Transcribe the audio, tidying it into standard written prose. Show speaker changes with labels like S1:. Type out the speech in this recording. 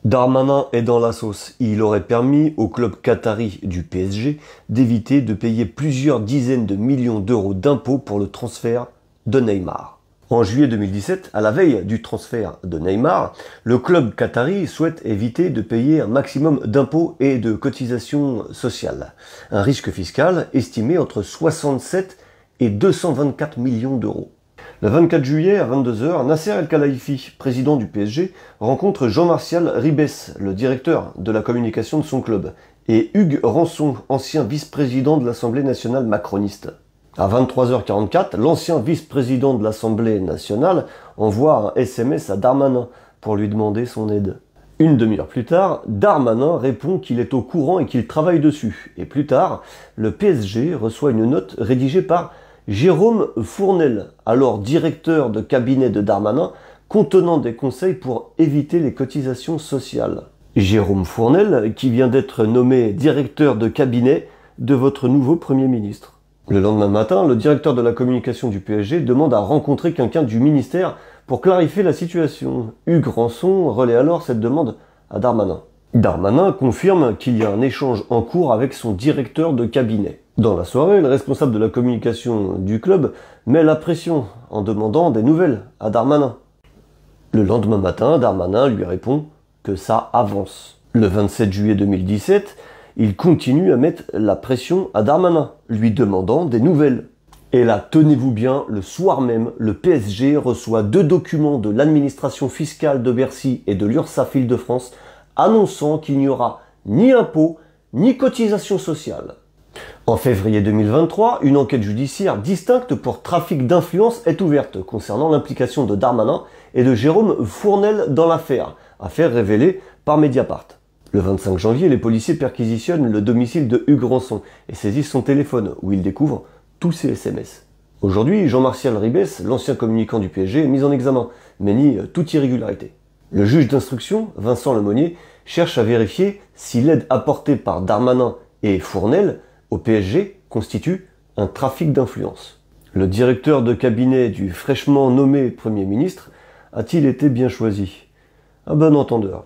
S1: Darmanin est dans la sauce. Il aurait permis au club qatari du PSG d'éviter de payer plusieurs dizaines de millions d'euros d'impôts pour le transfert de Neymar. En juillet 2017, à la veille du transfert de Neymar, le club qatari souhaite éviter de payer un maximum d'impôts et de cotisations sociales. Un risque fiscal estimé entre 67 et 224 millions d'euros. Le 24 juillet à 22 h, Nasser El-Khelaifi, président du PSG, rencontre Jean-Martial Ribes, le directeur de la communication de son club, et Hugues Rançon, ancien vice-président de l'Assemblée nationale macroniste. À 23 h 44, l'ancien vice-président de l'Assemblée nationale envoie un SMS à Darmanin pour lui demander son aide. Une demi-heure plus tard, Darmanin répond qu'il est au courant et qu'il travaille dessus. Et plus tard, le PSG reçoit une note rédigée par Jérôme Fournel, alors directeur de cabinet de Darmanin, contenant des conseils pour éviter les cotisations sociales. Jérôme Fournel, qui vient d'être nommé directeur de cabinet de votre nouveau Premier ministre. Le lendemain matin, le directeur de la communication du PSG demande à rencontrer quelqu'un du ministère pour clarifier la situation. Hugues Rançon relaie alors cette demande à Darmanin. Darmanin confirme qu'il y a un échange en cours avec son directeur de cabinet. Dans la soirée, le responsable de la communication du club met la pression en demandant des nouvelles à Darmanin. Le lendemain matin, Darmanin lui répond que ça avance. Le 27 juillet 2017, il continue à mettre la pression à Darmanin, lui demandant des nouvelles. Et là, tenez-vous bien, le soir même, le PSG reçoit 2 documents de l'administration fiscale de Bercy et de l'Urssaf Île-de-France annonçant qu'il n'y aura ni impôts ni cotisations sociales. En février 2023, une enquête judiciaire distincte pour trafic d'influence est ouverte concernant l'implication de Darmanin et de Jérôme Fournel dans l'affaire, affaire révélée par Mediapart. Le 25 janvier, les policiers perquisitionnent le domicile de Hugues Rançon et saisissent son téléphone où ils découvrent tous ses SMS. Aujourd'hui, Jean-Martial Ribes, l'ancien communicant du PSG, est mis en examen, mais nie toute irrégularité. Le juge d'instruction, Vincent Lemonnier, cherche à vérifier si l'aide apportée par Darmanin et Fournel au PSG constitue un trafic d'influence. Le directeur de cabinet du fraîchement nommé Premier ministre a-t-il été bien choisi? Un bon entendeur.